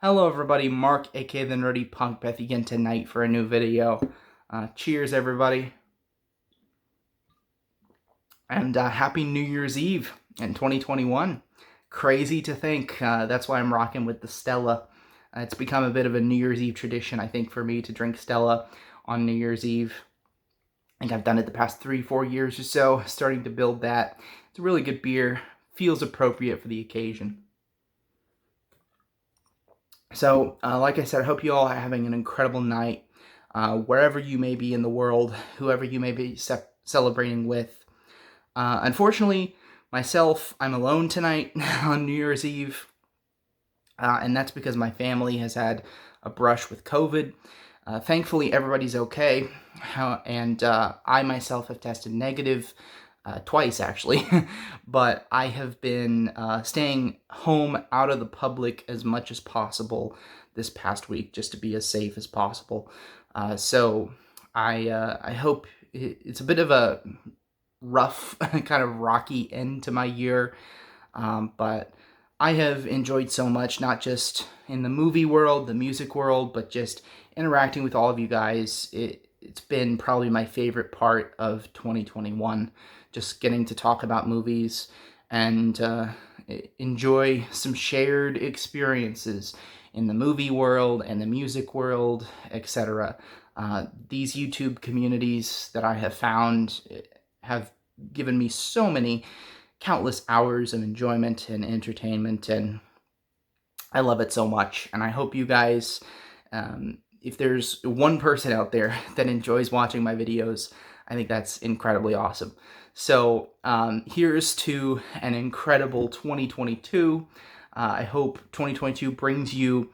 Hello everybody, Mark, aka the Nerdy Punk, back again tonight for a new video. Cheers everybody, and Happy New Year's Eve in 2021. Crazy to think, that's why I'm rocking with the Stella. It's become a bit of a New Year's Eve tradition, I think, for me to drink Stella on New Year's Eve. I think I've done it the past 3-4 years or so, starting to build that. It's a really good beer, feels appropriate for the occasion. So, like I said, I hope you all are having an incredible night, wherever you may be in the world, whoever you may be celebrating with. Unfortunately, myself, I'm alone tonight on New Year's Eve, and that's because my family has had a brush with COVID. Thankfully, everybody's okay, and I myself have tested negative twice, actually, but I have been staying home out of the public as much as possible this past week, just to be as safe as possible. So I hope it's a bit of a rough, kind of rocky end to my year, but I have enjoyed so much, not just in the movie world, the music world, but just interacting with all of you guys. It's been probably my favorite part of 2021, just getting to talk about movies and enjoy some shared experiences in the movie world and the music world, etc. These YouTube communities that I have found have given me so many countless hours of enjoyment and entertainment, and I love it so much. And I hope you guys, if there's one person out there that enjoys watching my videos, I think that's incredibly awesome. So here's to an incredible 2022. I hope 2022 brings you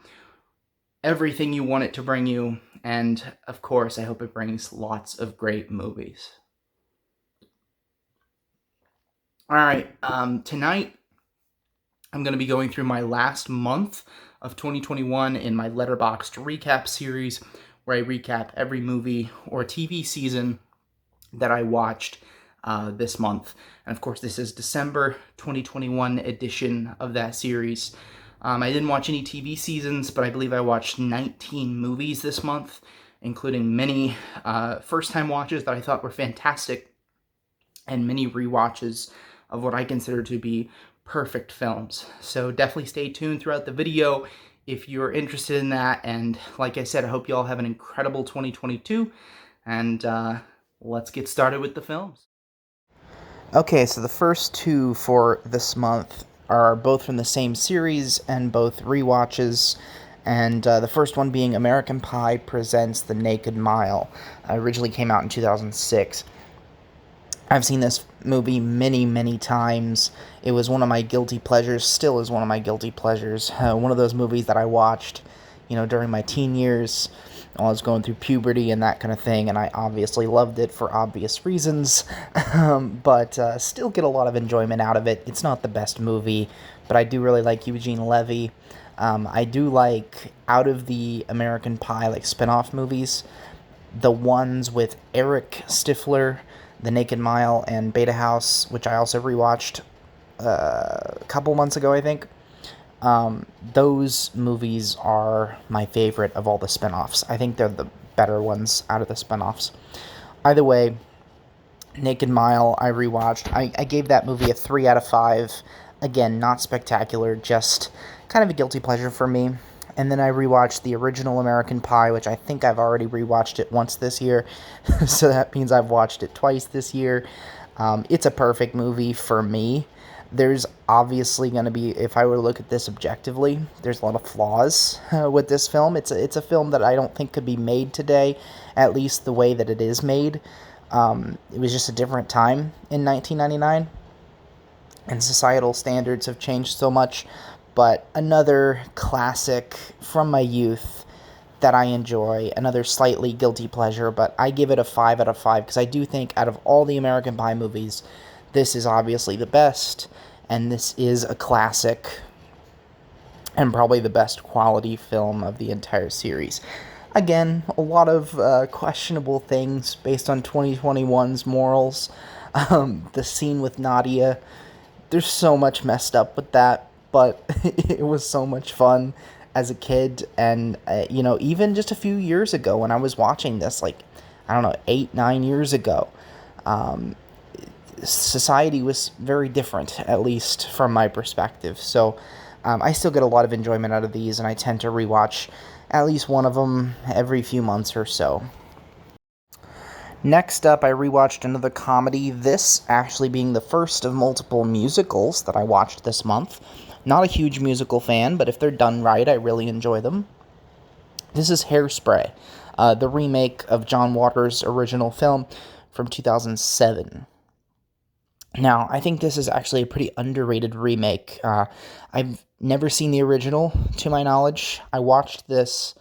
everything you want it to bring you, and of course I hope it brings lots of great movies. Alright, tonight I'm going to be going through my last month of 2021 in my Letterboxd recap series, where I recap every movie or TV season that I watched this month. And of course, this is December 2021 edition of that series. I didn't watch any TV seasons, but I believe I watched 19 movies this month, including many first-time watches that I thought were fantastic, and many rewatches of what I consider to be perfect films. So definitely stay tuned throughout the video if you're interested in that. And like I said, I hope you all have an incredible 2022. And let's get started with the films. Okay, so the first two for this month are both from the same series and both rewatches. And the first one being American Pie Presents The Naked Mile. Originally came out in 2006. I've seen this movie many, many times. It was one of my guilty pleasures, still is one of my guilty pleasures. One of those movies that I watched, during my teen years, while I was going through puberty and that kind of thing, and I obviously loved it for obvious reasons, but still get a lot of enjoyment out of it. It's not the best movie, but I do really like Eugene Levy. I do like, out of the American Pie, spin-off movies, the ones with Eric Stifler, The Naked Mile, and Beta House, which I also rewatched a couple months ago, I think. Those movies are my favorite of all the spin-offs. I think they're the better ones out of the spin-offs. Either way, Naked Mile, I rewatched. I gave that movie a 3 out of 5. Again, not spectacular, just kind of a guilty pleasure for me. And then I rewatched the original American Pie, which I think I've already rewatched it once this year. So that means I've watched it twice this year. It's a perfect movie for me. There's obviously going to be, if I were to look at this objectively, there's a lot of flaws with this film. It's a film that I don't think could be made today, at least the way that it is made. It was just a different time in 1999, and societal standards have changed so much. But another classic from my youth that I enjoy, another slightly guilty pleasure, but I give it a 5 out of 5, because I do think out of all the American Pie movies, this is obviously the best, and this is a classic, and probably the best quality film of the entire series. Again, a lot of questionable things based on 2021's morals. The scene with Nadia, there's so much messed up with that, but it was so much fun, as a kid, and even just a few years ago when I was watching this, like, I don't know, 8, 9 years ago, um, society was very different, at least from my perspective. So I still get a lot of enjoyment out of these, and I tend to rewatch at least one of them every few months or so. Next up, I rewatched another comedy, this actually being the first of multiple musicals that I watched this month. Not a huge musical fan, but if they're done right, I really enjoy them. This is Hairspray, the remake of John Waters' original film from 2007. Now, I think this is actually a pretty underrated remake. I've never seen the original, to my knowledge. I watched this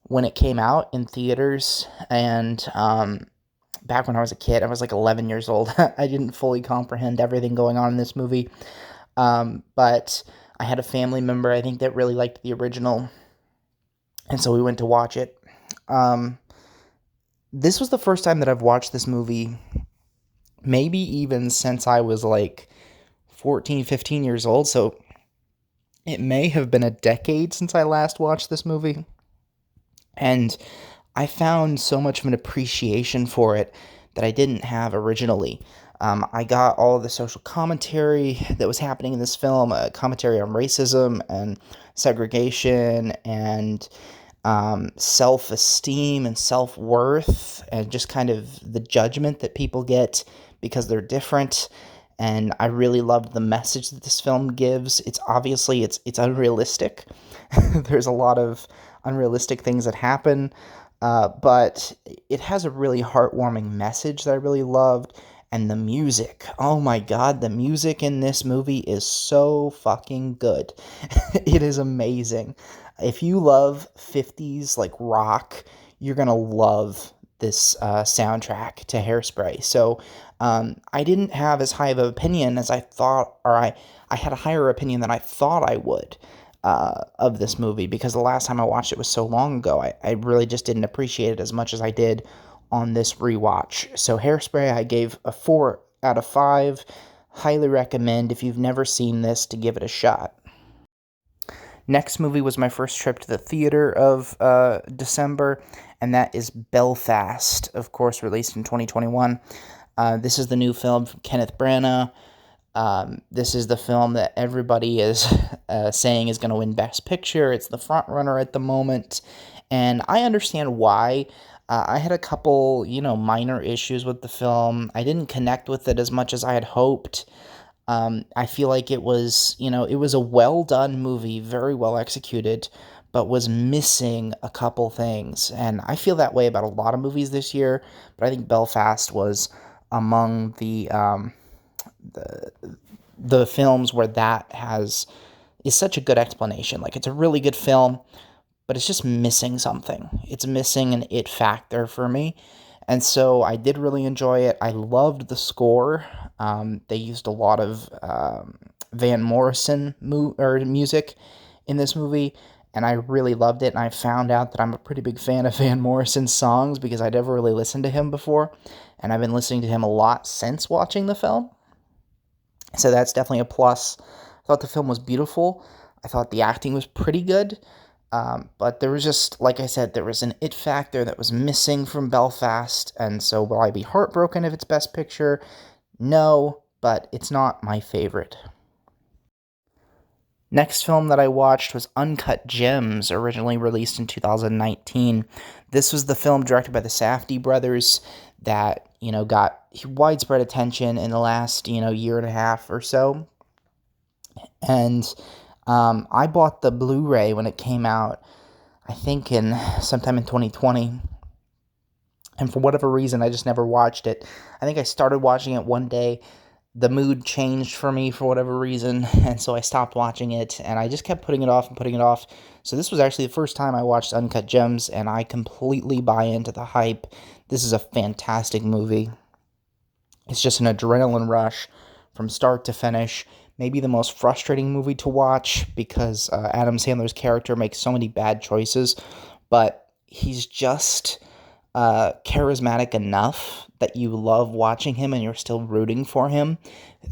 when it came out in theaters, and back when I was a kid, I was like 11 years old. I didn't fully comprehend everything going on in this movie, but I had a family member, I think, that really liked the original, and so we went to watch it. This was the first time that I've watched this movie, maybe even since I was like 14, 15 years old, so it may have been a decade since I last watched this movie. And I found so much of an appreciation for it that I didn't have originally. I got all of the social commentary that was happening in this film, commentary on racism and segregation and self-esteem and self-worth, and just kind of the judgment that people get because they're different. And I really loved the message that this film gives. It's obviously it's unrealistic. There's a lot of unrealistic things that happen, but it has a really heartwarming message that I really loved. And the music, oh my god, the music in this movie is so fucking good. It is amazing. If you love 50s like rock, you're gonna love this soundtrack to Hairspray. So I didn't have as high of an opinion as I thought, or I had a higher opinion than I thought I would of this movie, because the last time I watched it was so long ago. I really just didn't appreciate it as much as I did on this rewatch. So Hairspray, I gave a 4 out of 5. Highly recommend, if you've never seen this, to give it a shot. Next movie was my first trip to the theater of December, and that is Belfast, of course, released in 2021. This is the new film from Kenneth Branagh. This is the film that everybody is saying is going to win Best Picture. It's the front runner at the moment, and I understand why. I had a couple, minor issues with the film. I didn't connect with it as much as I had hoped. I feel like it was, it was a well-done movie, very well executed, but was missing a couple things. And I feel that way about a lot of movies this year, but I think Belfast was among the films where that is such a good explanation. Like, it's a really good film, but it's just missing something. It's missing an it factor for me. And so I did really enjoy it. I loved the score. They used a lot of Van Morrison music in this movie, and I really loved it. And I found out that I'm a pretty big fan of Van Morrison's songs because I'd never really listened to him before, and I've been listening to him a lot since watching the film. So that's definitely a plus. I thought the film was beautiful. I thought the acting was pretty good. But there was just, like I said, there was an it factor that was missing from Belfast, and so will I be heartbroken if it's Best Picture? No, but it's not my favorite. Next film that I watched was Uncut Gems, originally released in 2019. This was the film directed by the Safdie brothers that, got widespread attention in the last, year and a half or so. And I bought the Blu-ray when it came out, I think sometime in 2020. And for whatever reason, I just never watched it. I think I started watching it one day. The mood changed for me for whatever reason, and so I stopped watching it, and I just kept putting it off and putting it off. So this was actually the first time I watched Uncut Gems, and I completely buy into the hype. This is a fantastic movie. It's just an adrenaline rush from start to finish. Maybe the most frustrating movie to watch because Adam Sandler's character makes so many bad choices, but he's just charismatic enough that you love watching him and you're still rooting for him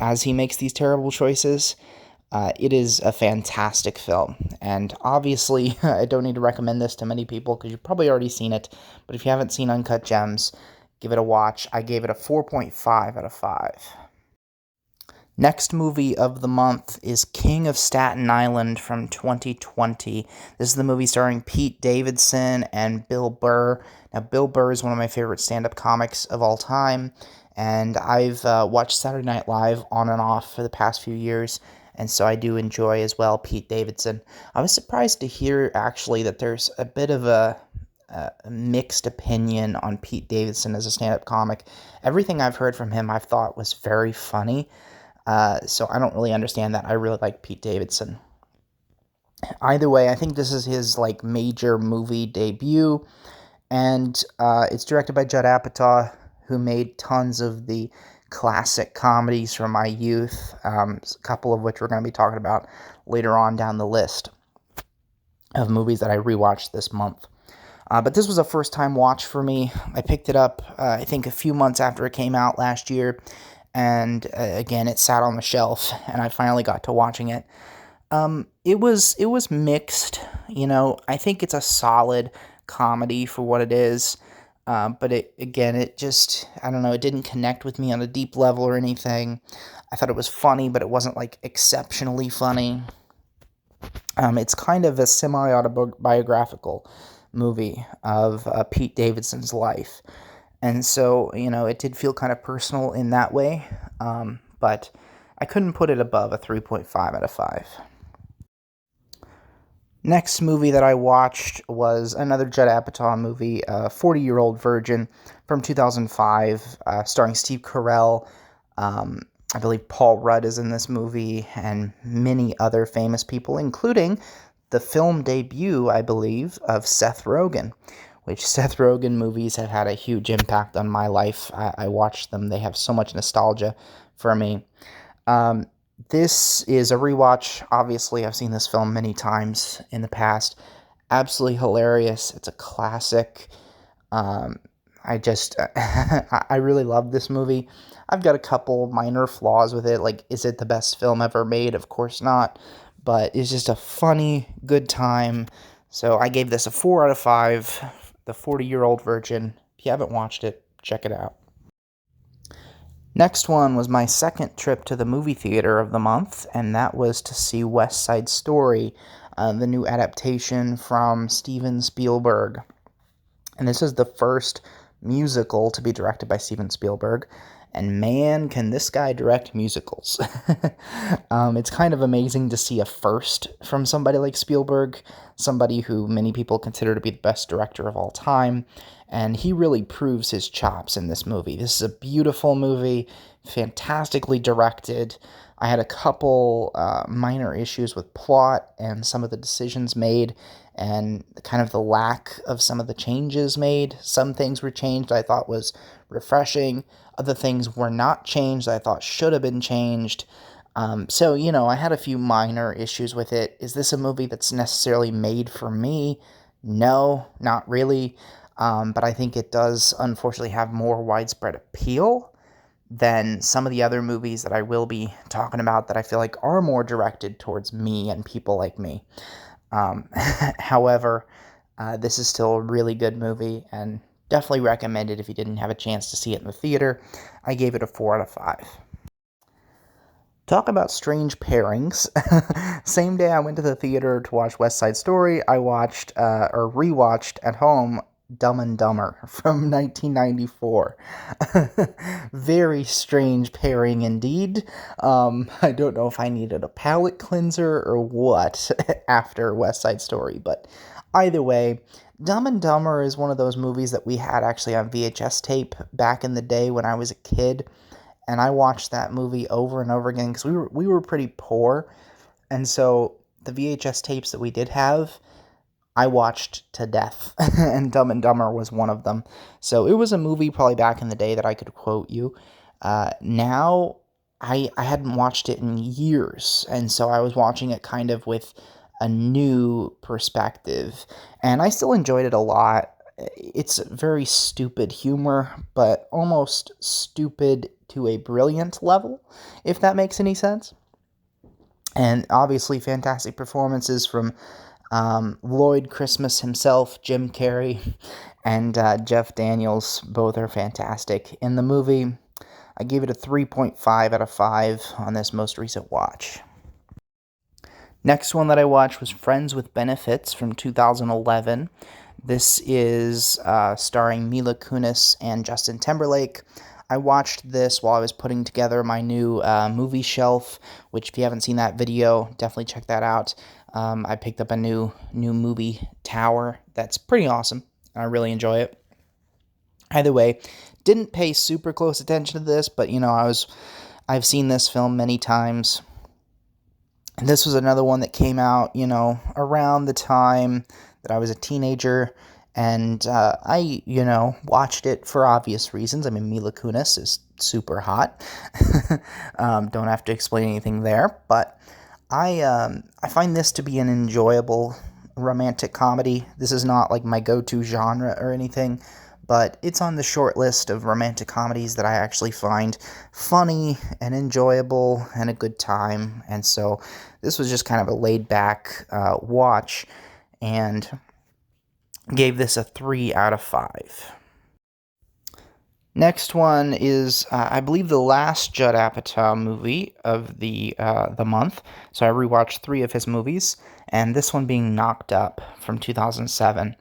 as he makes these terrible choices. It is a fantastic film, and obviously, I don't need to recommend this to many people because you've probably already seen it, but if you haven't seen Uncut Gems, give it a watch. I gave it a 4.5 out of 5. Next movie of the month is King of Staten Island from 2020. This is the movie starring Pete Davidson and Bill Burr. Now, Bill Burr is one of my favorite stand-up comics of all time, and I've watched Saturday Night Live on and off for the past few years, and so I do enjoy as well Pete Davidson. I was surprised to hear, actually, that there's a bit of a mixed opinion on Pete Davidson as a stand-up comic. Everything I've heard from him I've thought was very funny. So I don't really understand that. I really like Pete Davidson. Either way, I think this is his like major movie debut, and it's directed by Judd Apatow, who made tons of the classic comedies from my youth, a couple of which we're going to be talking about later on down the list of movies that I rewatched this month. But this was a first-time watch for me. I picked it up, I think, a few months after it came out last year, and again, it sat on the shelf, and I finally got to watching it. It was mixed, you know. I think it's a solid comedy for what it is, but it just, I don't know, it didn't connect with me on a deep level or anything. I thought it was funny, but it wasn't like exceptionally funny. It's kind of a semi-autobiographical movie of Pete Davidson's life. And so, you know, it did feel kind of personal in that way, but I couldn't put it above a 3.5 out of 5. Next movie that I watched was another Judd Apatow movie, 40-Year-Old Virgin from 2005, starring Steve Carell. I believe Paul Rudd is in this movie, and many other famous people, including the film debut, I believe, of Seth Rogen, which Seth Rogen movies have had a huge impact on my life. I watch them. They have so much nostalgia for me. This is a rewatch. Obviously, I've seen this film many times in the past. Absolutely hilarious. It's a classic. I really love this movie. I've got a couple minor flaws with it. Like, is it the best film ever made? Of course not. But it's just a funny, good time. So I gave this a 4 out of 5. The 40-Year-Old Virgin. If you haven't watched it, check it out. Next one was my second trip to the movie theater of the month, and that was to see West Side Story, the new adaptation from Steven Spielberg. And this is the first musical to be directed by Steven Spielberg. And man, can this guy direct musicals. It's kind of amazing to see a first from somebody like Spielberg, somebody who many people consider to be the best director of all time. And he really proves his chops in this movie. This is a beautiful movie, fantastically directed. I had a couple minor issues with plot and some of the decisions made, and kind of the lack of some of the changes made. Some things were changed I thought was refreshing. Other things were not changed I thought should have been changed. So, you know, I had a few minor issues with it. Is this a movie that's necessarily made for me? No, not really. But I think it does, unfortunately, have more widespread appeal than some of the other movies that I will be talking about that I feel like are more directed towards me and people like me. However, this is still a really good movie, and definitely recommend it if you didn't have a chance to see it in the theater. I gave it a 4 out of 5. Talk about strange pairings. Same day I went to the theater to watch West Side Story, I watched, or rewatched at home, Dumb and Dumber from 1994. Very strange pairing indeed. I don't know if I needed a palate cleanser or what after West Side Story, but either way, Dumb and Dumber is one of those movies that we had actually on VHS tape back in the day when I was a kid, and I watched that movie over and over again because we were pretty poor, and so the VHS tapes that we did have, I watched to death, and Dumb and Dumber was one of them. So it was a movie probably back in the day that I could quote you. Now, I hadn't watched it in years, and so I was watching it kind of with a new perspective, and I still enjoyed it a lot. It's very stupid humor, but almost stupid to a brilliant level, if that makes any sense. And obviously, fantastic performances from Lloyd Christmas himself, Jim Carrey, and Jeff Daniels. Both are fantastic in the movie. I gave it a 3.5 out of 5 on this most recent watch. Next one that I watched was Friends with Benefits from 2011. This is starring Mila Kunis and Justin Timberlake. I watched this while I was putting together my new movie shelf, which if you haven't seen that video, definitely check that out. I picked up a new movie tower that's pretty awesome. I really enjoy it. Either way, didn't pay super close attention to this, but I've seen this film many times. And this was another one that came out, around the time that I was a teenager, and I, watched it for obvious reasons. I mean, Mila Kunis is super hot. Don't have to explain anything there, but I find this to be an enjoyable romantic comedy. This is not like my go-to genre or anything, but it's on the short list of romantic comedies that I actually find funny and enjoyable and a good time. And so this was just kind of a laid-back watch, and gave this a 3 out of 5. Next one is, I believe, the last Judd Apatow movie of the month. So I rewatched 3 of his movies, and this one being Knocked Up from 2007.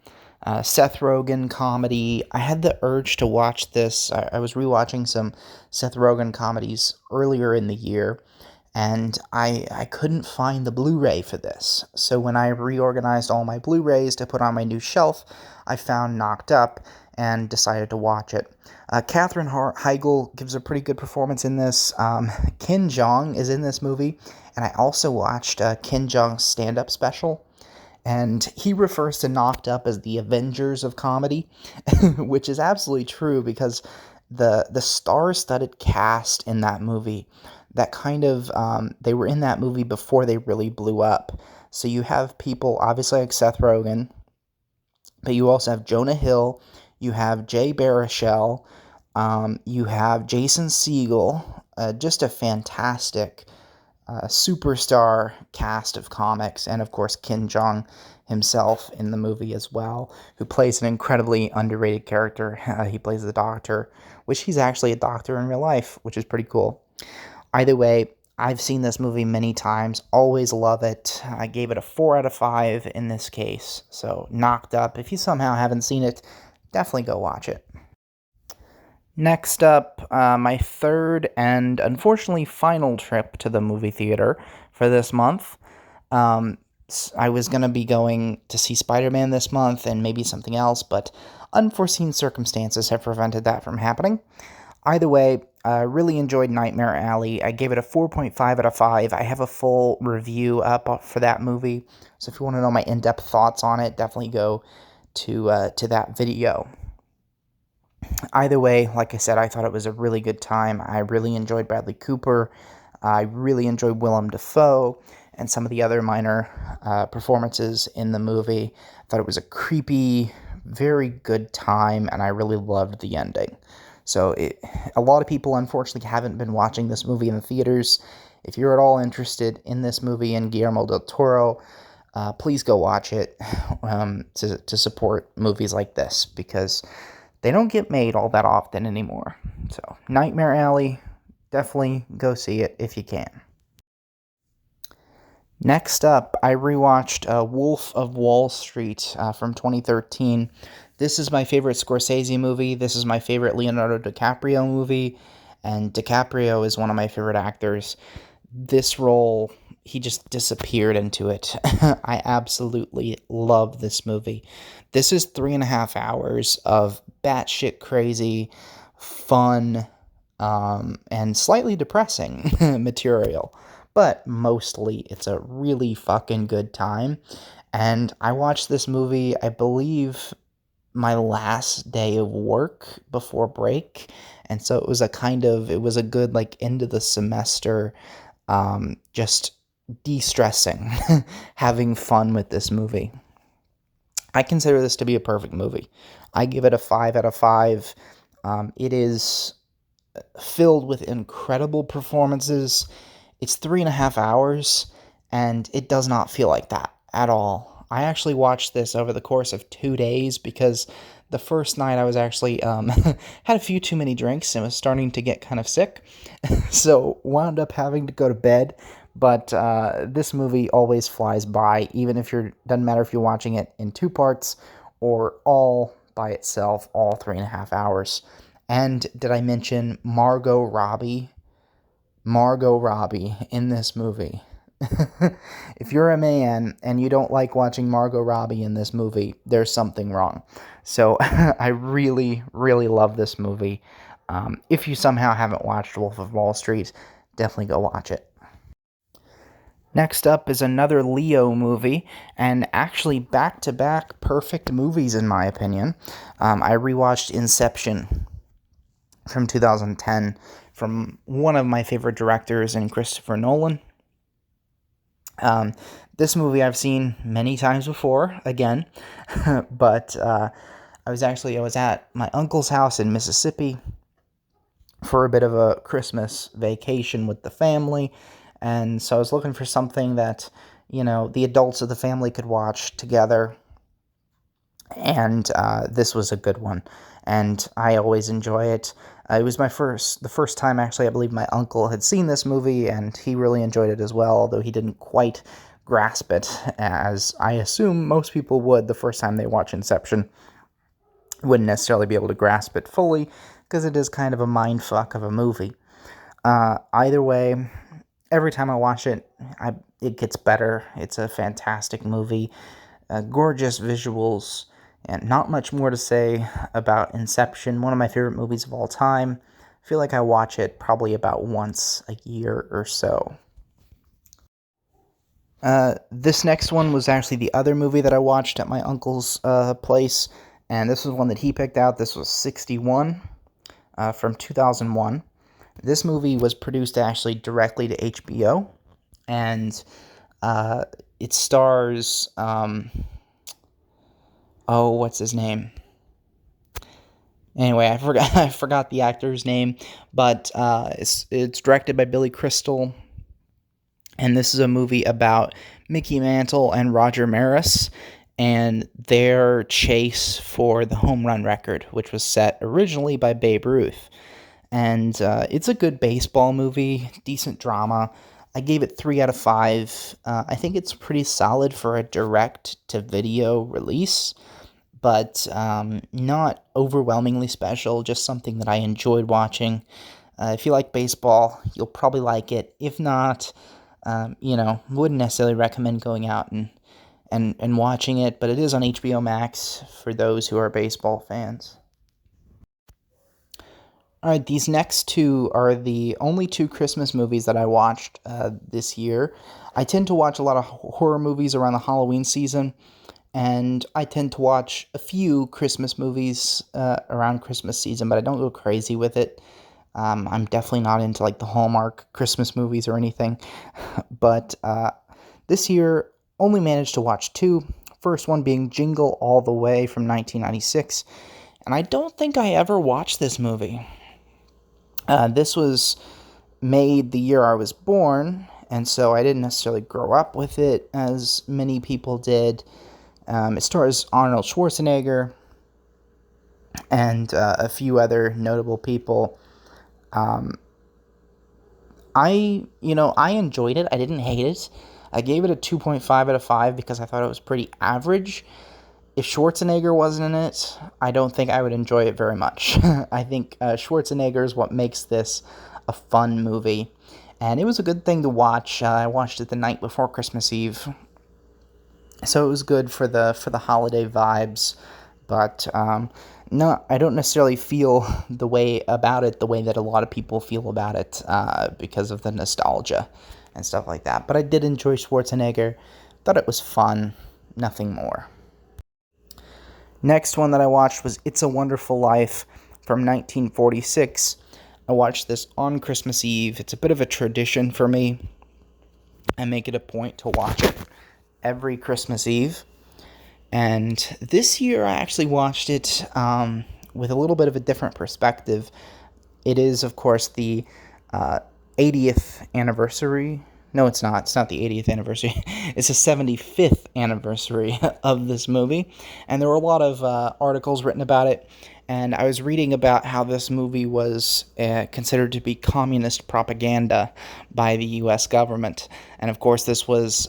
Seth Rogen comedy. I had the urge to watch this. I was rewatching some Seth Rogen comedies earlier in the year, and I couldn't find the Blu-ray for this. So when I reorganized all my Blu-rays to put on my new shelf, I found Knocked Up and decided to watch it. Katherine Heigl gives a pretty good performance in this. Ken Jeong is in this movie, and I also watched Ken Jeong's stand-up special, and he refers to Knocked Up as the Avengers of comedy, which is absolutely true, because the star-studded cast in that movie, that kind of, they were in that movie before they really blew up. So you have people, obviously, like Seth Rogen, but you also have Jonah Hill, you have Jay Baruchel, you have Jason Segel, just a fantastic superstar cast of comics, and of course Ken Jeong himself in the movie as well, who plays an incredibly underrated character. He plays the doctor, which he's actually a doctor in real life, which is pretty cool. Either way, I've seen this movie many times, always love it. I gave it a 4 out of 5 in this case. So, Knocked Up. If you somehow haven't seen it, definitely go watch it. Next up, my third and unfortunately final trip to the movie theater for this month. I was going to be going to see Spider-Man this month and maybe something else, but unforeseen circumstances have prevented that from happening. Either way, I really enjoyed Nightmare Alley. I gave it a 4.5 out of 5. I have a full review up for that movie, so if you want to know my in-depth thoughts on it, definitely go to that video. Either way, like I said, I thought it was a really good time. I really enjoyed Bradley Cooper. I really enjoyed Willem Dafoe and some of the other minor performances in the movie. I thought it was a creepy, very good time, and I really loved the ending. So a lot of people, unfortunately, haven't been watching this movie in the theaters. If you're at all interested in this movie and Guillermo del Toro, please go watch it to support movies like this, because they don't get made all that often anymore. So, Nightmare Alley, definitely go see it if you can. Next up, I rewatched Wolf of Wall Street from 2013. This is my favorite Scorsese movie. This is my favorite Leonardo DiCaprio movie, and DiCaprio is one of my favorite actors. This role, he just disappeared into it. I absolutely love this movie. This is 3.5 hours of batshit crazy, fun, and slightly depressing material. But mostly, it's a really fucking good time. And I watched this movie, I believe, my last day of work before break. And so it was a good, like, end of the semester, just de-stressing, having fun with this movie. I consider this to be a perfect movie. I give it a 5 out of 5. It is filled with incredible performances. It's 3.5 hours, and it does not feel like that at all. I actually watched this over the course of 2 days because the first night I was actually had a few too many drinks and was starting to get kind of sick, so wound up having to go to bed. But this movie always flies by, even if doesn't matter if you're watching it in two parts or all by itself, all 3.5 hours. And did I mention Margot Robbie? Margot Robbie in this movie. If you're a man and you don't like watching Margot Robbie in this movie, there's something wrong. So I really, really love this movie. If you somehow haven't watched Wolf of Wall Street, definitely go watch it. Next up is another Leo movie, and actually back-to-back perfect movies in my opinion. I rewatched Inception from 2010 from one of my favorite directors in Christopher Nolan. This movie I've seen many times before, again, but I was at my uncle's house in Mississippi for a bit of a Christmas vacation with the family, and so I was looking for something that, the adults of the family could watch together, and this was a good one, and I always enjoy it. It was the first time, actually, I believe my uncle had seen this movie, and he really enjoyed it as well, although he didn't quite grasp it, as I assume most people would the first time they watch Inception. Wouldn't necessarily be able to grasp it fully, because it is kind of a mindfuck of a movie. Either way, every time I watch it, it gets better. It's a fantastic movie, gorgeous visuals, and not much more to say about Inception, one of my favorite movies of all time. I feel like I watch it probably about once a year or so. This next one was actually the other movie that I watched at my uncle's place, and this was one that he picked out. This was 61 from 2001. This movie was produced actually directly to HBO, and it stars, what's his name? Anyway, I forgot the actor's name, but it's directed by Billy Crystal, and this is a movie about Mickey Mantle and Roger Maris and their chase for the home run record, which was set originally by Babe Ruth. And it's a good baseball movie, decent drama. I gave it 3 out of 5. I think it's pretty solid for a direct-to-video release, but not overwhelmingly special, just something that I enjoyed watching. If you like baseball, you'll probably like it. If not, wouldn't necessarily recommend going out and watching it, but it is on HBO Max for those who are baseball fans. Alright, these next two are the only 2 Christmas movies that I watched this year. I tend to watch a lot of horror movies around the Halloween season, and I tend to watch a few Christmas movies around Christmas season, but I don't go crazy with it. I'm definitely not into like the Hallmark Christmas movies or anything, but this year only managed to watch 2. First one being Jingle All The Way from 1996, and I don't think I ever watched this movie. This was made the year I was born, and so I didn't necessarily grow up with it as many people did. It stars Arnold Schwarzenegger and a few other notable people. I enjoyed it. I didn't hate it. I gave it a 2.5 out of 5 because I thought it was pretty average. If Schwarzenegger wasn't in it, I don't think I would enjoy it very much. I think Schwarzenegger is what makes this a fun movie. And it was a good thing to watch. I watched it the night before Christmas Eve. So it was good for the holiday vibes. But no, I don't necessarily feel the way about it the way that a lot of people feel about it because of the nostalgia and stuff like that. But I did enjoy Schwarzenegger. Thought it was fun. Nothing more. Next one that I watched was It's a Wonderful Life from 1946. I watched this on Christmas Eve. It's a bit of a tradition for me. I make it a point to watch it every Christmas Eve. And this year I actually watched it with a little bit of a different perspective. It is, of course, the 80th anniversary No, it's not. It's not the 80th anniversary. It's the 75th anniversary of this movie. And there were a lot of articles written about it. And I was reading about how this movie was considered to be communist propaganda by the U.S. government. And of course, this was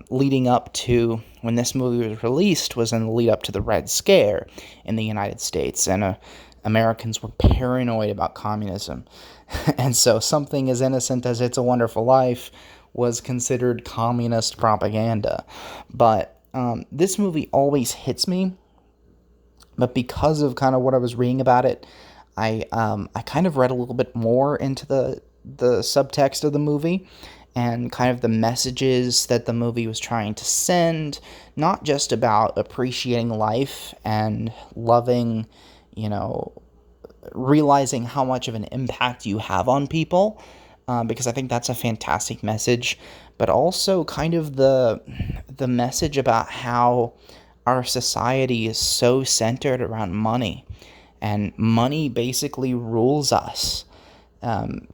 leading up to, when this movie was released, was in the lead up to the Red Scare in the United States. And Americans were paranoid about communism. And so something as innocent as It's a Wonderful Life was considered communist propaganda. But this movie always hits me. But because of kind of what I was reading about it, I kind of read a little bit more into the subtext of the movie and kind of the messages that the movie was trying to send, not just about appreciating life and loving, realizing how much of an impact you have on people, because I think that's a fantastic message, but also kind of the message about how our society is so centered around money, and money basically rules us.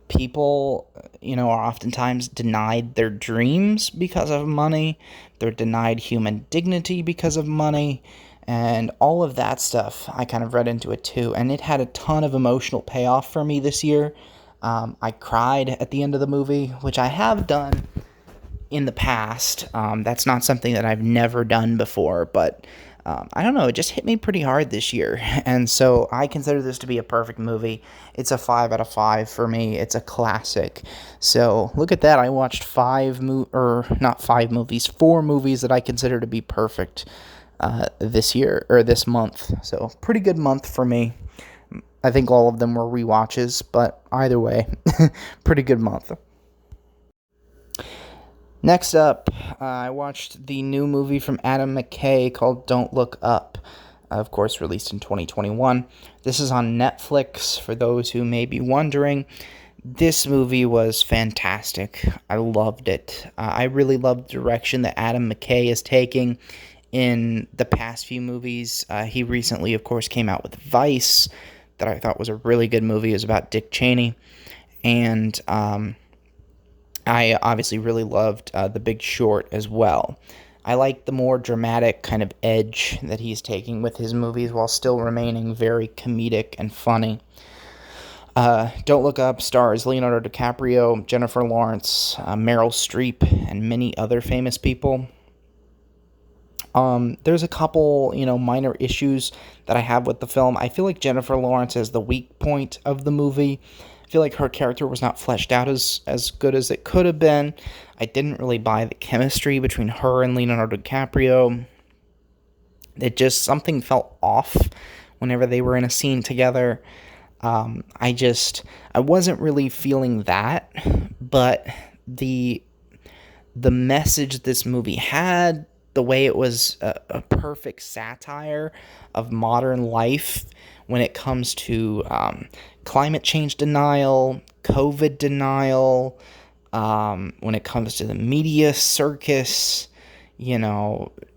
People, are oftentimes denied their dreams because of money. They're denied human dignity because of money. And all of that stuff, I kind of read into it too. And it had a ton of emotional payoff for me this year. I cried at the end of the movie, which I have done in the past. That's not something that I've never done before, but I don't know, it just hit me pretty hard this year. And so I consider this to be a perfect movie. It's a 5 out of 5 for me. It's a classic. So look at that. I watched 4 movies that I consider to be perfect this year, or this month. So pretty good month for me. I think all of them were rewatches, but either way, pretty good month. Next up, I watched the new movie from Adam McKay called Don't Look Up, of course released in 2021. This is on Netflix, for those who may be wondering. This movie was fantastic. I loved it. I really loved the direction that Adam McKay is taking in the past few movies. He recently, of course, came out with Vice, that I thought was a really good movie. It was about Dick Cheney. And I obviously really loved The Big Short as well. I like the more dramatic kind of edge that he's taking with his movies while still remaining very comedic and funny. Don't Look Up stars Leonardo DiCaprio, Jennifer Lawrence, Meryl Streep, and many other famous people. There's a couple, minor issues that I have with the film. I feel like Jennifer Lawrence is the weak point of the movie. I feel like her character was not fleshed out as good as it could have been. I didn't really buy the chemistry between her and Leonardo DiCaprio. Something felt off whenever they were in a scene together. I wasn't really feeling that, but the message this movie had, the way it was a perfect satire of modern life when it comes to climate change denial, COVID denial, when it comes to the media circus,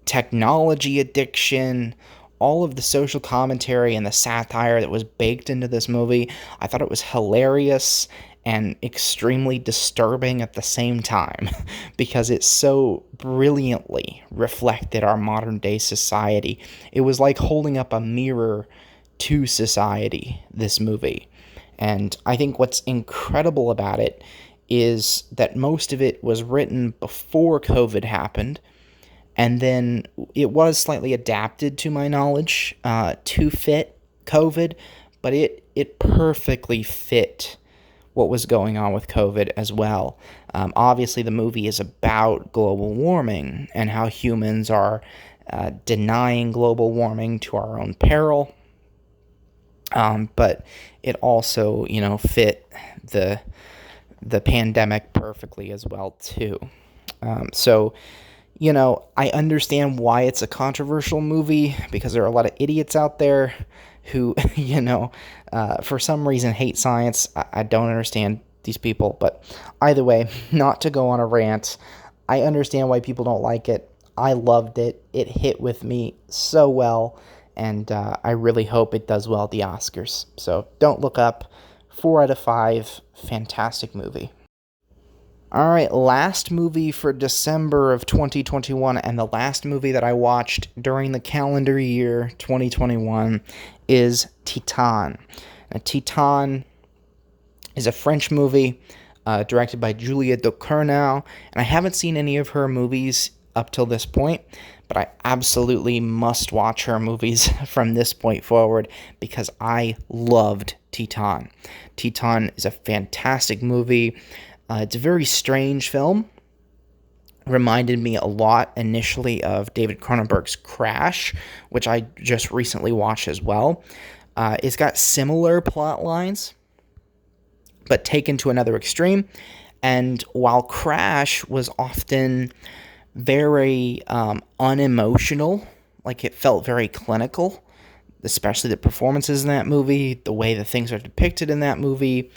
technology addiction, all of the social commentary and the satire that was baked into this movie. I thought it was hilarious and extremely disturbing at the same time, because it so brilliantly reflected our modern day society. It was like holding up a mirror to society, this movie. And I think what's incredible about it is that most of it was written before COVID happened, and then it was slightly adapted, to my knowledge, to fit COVID, but it perfectly fit what was going on with COVID as well. Obviously, the movie is about global warming and how humans are denying global warming to our own peril. But it also, fit the pandemic perfectly as well, too. So, I understand why it's a controversial movie, because there are a lot of idiots out there who, for some reason hate science. I don't understand these people, but either way, not to go on a rant, I understand why people don't like it. I loved it. It hit with me so well, and I really hope it does well at the Oscars. So Don't Look Up, 4 out of 5, fantastic movie. All right, last movie for December of 2021, and the last movie that I watched during the calendar year 2021 is Titan. Now, Titan is a French movie directed by Julia Ducournau, and I haven't seen any of her movies up till this point, but I absolutely must watch her movies from this point forward because I loved Titan. Titan is a fantastic movie. It's a very strange film. Reminded me a lot initially of David Cronenberg's Crash, which I just recently watched as well. It's got similar plot lines, but taken to another extreme. And while Crash was often very unemotional, like it felt very clinical, especially the performances in that movie, the way the things are depicted in that movie,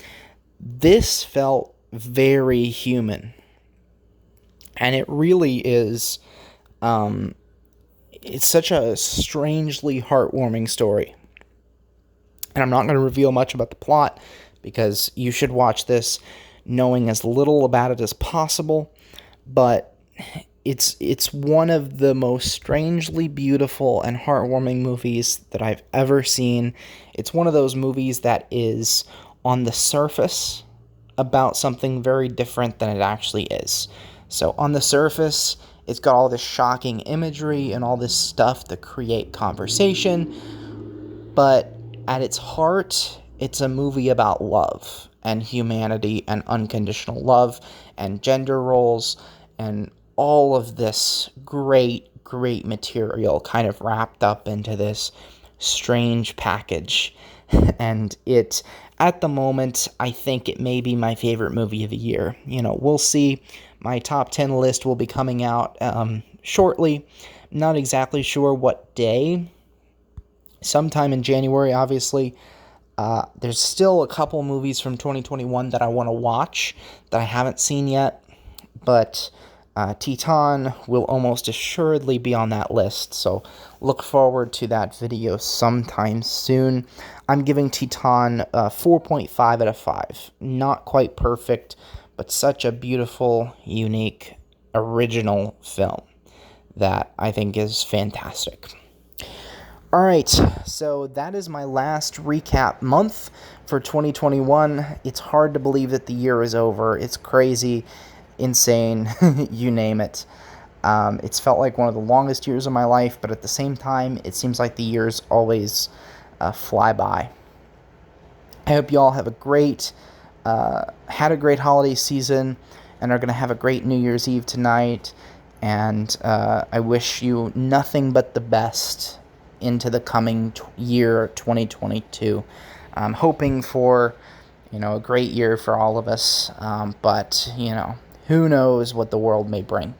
this felt very human. And it really is, it's such a strangely heartwarming story. And I'm not going to reveal much about the plot because you should watch this knowing as little about it as possible. But it's one of the most strangely beautiful and heartwarming movies that I've ever seen. It's one of those movies that is on the surface about something very different than it actually is. So on the surface, it's got all this shocking imagery and all this stuff to create conversation, but at its heart, it's a movie about love and humanity and unconditional love and gender roles and all of this great material kind of wrapped up into this strange package. And it, at the moment, I think it may be my favorite movie of the year. You know, we'll see. My top 10 list will be coming out shortly. Not exactly sure what day. Sometime in January, obviously. There's still a couple movies from 2021 that I want to watch that I haven't seen yet. But Titan will almost assuredly be on that list, so look forward to that video sometime soon. I'm giving Titan 4.5 out of 5. Not quite perfect, but such a beautiful, unique, original film that I think is fantastic. Alright, so that is my last recap month for 2021. It's hard to believe that the year is over. It's crazy, insane, you name it. It's felt like one of the longest years of my life, but at the same time, it seems like the years always fly by. I hope you all have had a great holiday season, and are going to have a great New Year's Eve tonight, and I wish you nothing but the best into the coming year, 2022. I'm hoping for, a great year for all of us, but, who knows what the world may bring.